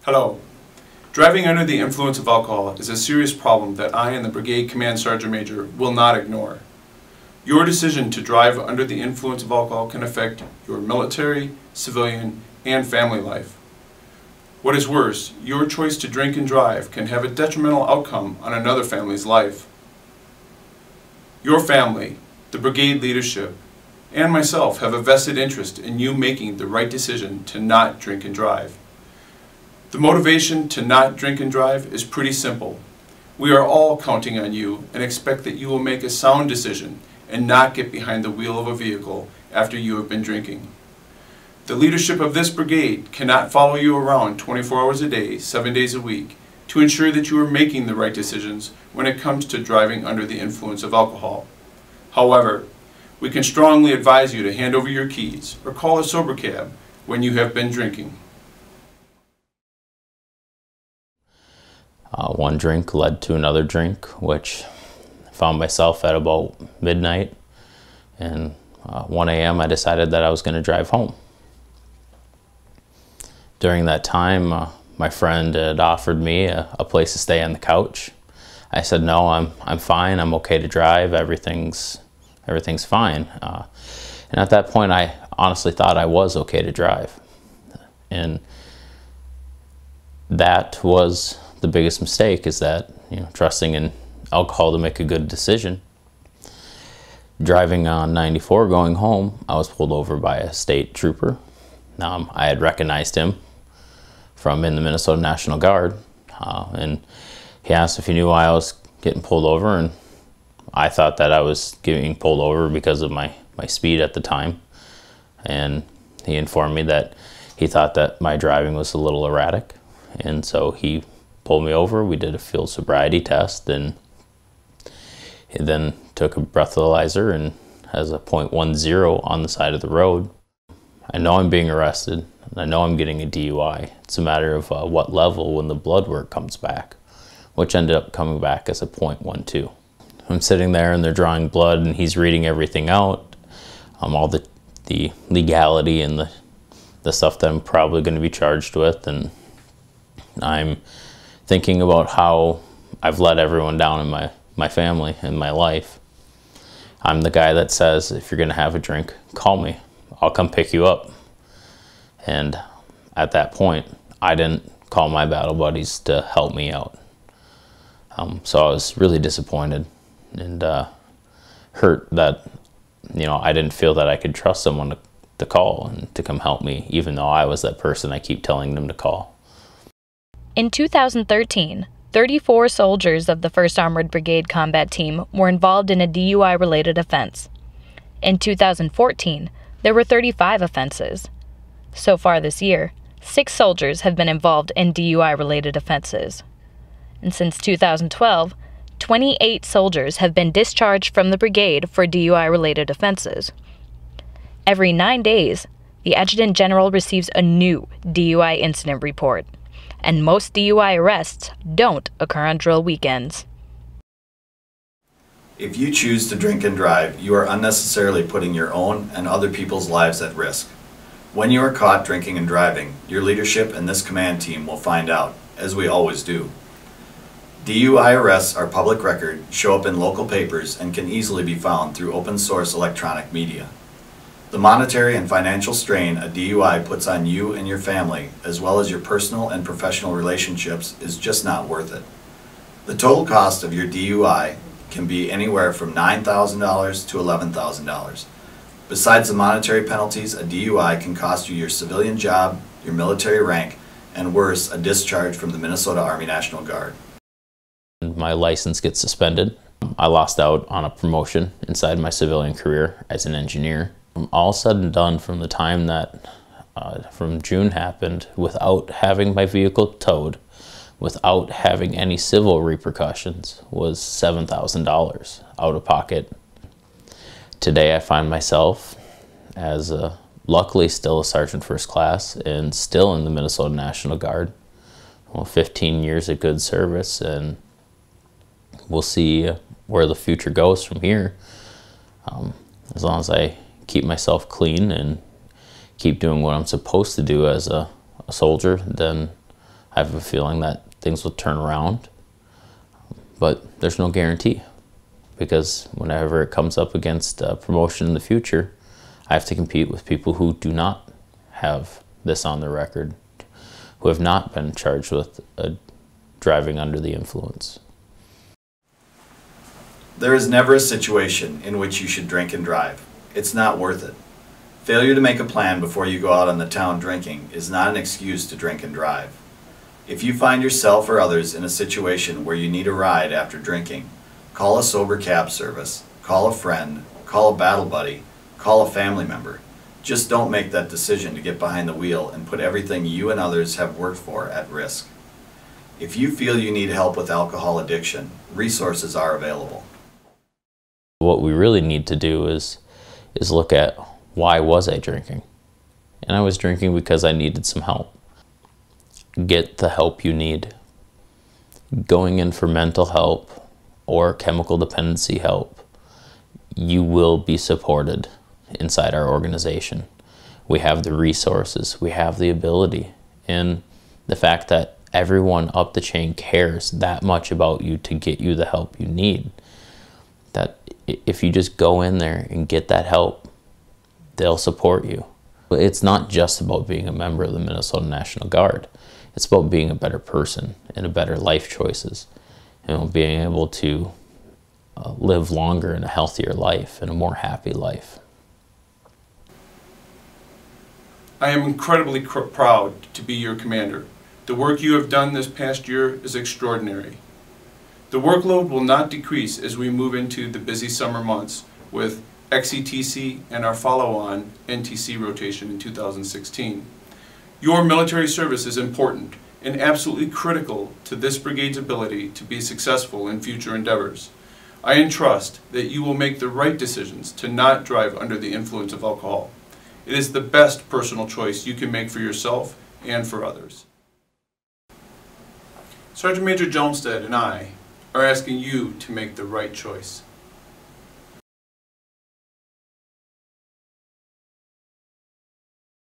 Hello. Driving under the influence of alcohol is a serious problem that I and the Brigade Command Sergeant Major will not ignore. Your decision to drive under the influence of alcohol can affect your military, civilian, and family life. What is worse, your choice to drink and drive can have a detrimental outcome on another family's life. Your family, the Brigade leadership, and myself have a vested interest in you making the right decision to not drink and drive. The motivation to not drink and drive is pretty simple. We are all counting on you and expect that you will make a sound decision and not get behind the wheel of a vehicle after you have been drinking. The leadership of this brigade cannot follow you around 24 hours a day, 7 days a week, to ensure that you are making the right decisions when it comes to driving under the influence of alcohol. However, we can strongly advise you to hand over your keys or call a sober cab when you have been drinking. One drink led to another drink, which I found myself at about midnight, and 1 a.m. I decided that I was going to drive home. During that time, my friend had offered me a place to stay on the couch. I said, no, I'm fine, I'm okay to drive, everything's fine. And at that point, I honestly thought I was okay to drive. And that was the biggest mistake, is that, trusting in alcohol to make a good decision. Driving on 94 going home, I was pulled over by a state trooper. I had recognized him from in the Minnesota National Guard, and he asked if he knew why I was getting pulled over, and I thought that I was getting pulled over because of my speed at the time. And he informed me that he thought that my driving was a little erratic, and so he pulled me over. We did a field sobriety test, and he then took a breathalyzer and has a .10 on the side of the road. I know I'm being arrested, and I know I'm getting a DUI. It's a matter of what level when the blood work comes back, which ended up coming back as a .12. I'm sitting there and they're drawing blood and he's reading everything out, all the legality and the stuff that I'm probably going to be charged with, and I'm thinking about how I've let everyone down in my family and my life. I'm the guy that says, if you're going to have a drink, call me. I'll come pick you up. And at that point, I didn't call my battle buddies to help me out. So I was really disappointed and hurt that, I didn't feel that I could trust someone to call and to come help me, even though I was that person I keep telling them to call. In 2013, 34 soldiers of the 1st Armored Brigade Combat Team were involved in a DUI-related offense. In 2014, there were 35 offenses. So far this year, 6 soldiers have been involved in DUI-related offenses. And since 2012, 28 soldiers have been discharged from the brigade for DUI-related offenses. Every 9 days, the Adjutant General receives a new DUI incident report, and most DUI arrests don't occur on drill weekends. If you choose to drink and drive, you are unnecessarily putting your own and other people's lives at risk. When you are caught drinking and driving, your leadership and this command team will find out, as we always do. DUI arrests are public record, show up in local papers, and can easily be found through open source electronic media. The monetary and financial strain a DUI puts on you and your family, as well as your personal and professional relationships, is just not worth it. The total cost of your DUI can be anywhere from $9,000 to $11,000. Besides the monetary penalties, a DUI can cost you your civilian job, your military rank, and worse, a discharge from the Minnesota Army National Guard. My license gets suspended. I lost out on a promotion inside my civilian career as an engineer. All said and done, from the time that from June happened, without having my vehicle towed, without having any civil repercussions, was $7,000 out of pocket. Today I find myself as luckily still a Sergeant First Class and still in the Minnesota National Guard. 15 years of good service, and we'll see where the future goes from here. As long as I keep myself clean and keep doing what I'm supposed to do as a soldier, then I have a feeling that things will turn around, but there's no guarantee, because whenever it comes up against promotion in the future, I have to compete with people who do not have this on their record, who have not been charged with driving under the influence. There is never a situation in which you should drink and drive. It's not worth it. Failure to make a plan before you go out on the town drinking is not an excuse to drink and drive. If you find yourself or others in a situation where you need a ride after drinking, call a sober cab service, call a friend, call a battle buddy, call a family member. Just don't make that decision to get behind the wheel and put everything you and others have worked for at risk. If you feel you need help with alcohol addiction, resources are available. What we really need to do is look at, why was I drinking? And I was drinking because I needed some help. Get the help you need. Going in for mental help or chemical dependency help, you will be supported inside our organization. We have the resources, we have the ability, and the fact that everyone up the chain cares that much about you to get you the help you need, that if you just go in there and get that help, they'll support you. It's not just about being a member of the Minnesota National Guard. It's about being a better person and a better life choices, and being able to live longer and a healthier life and a more happy life. I am incredibly proud to be your commander. The work you have done this past year is extraordinary. The workload will not decrease as we move into the busy summer months with XETC and our follow-on NTC rotation in 2016. Your military service is important and absolutely critical to this brigade's ability to be successful in future endeavors. I entrust that you will make the right decisions to not drive under the influence of alcohol. It is the best personal choice you can make for yourself and for others. Sergeant Major Jelmstead and I are asking you to make the right choice.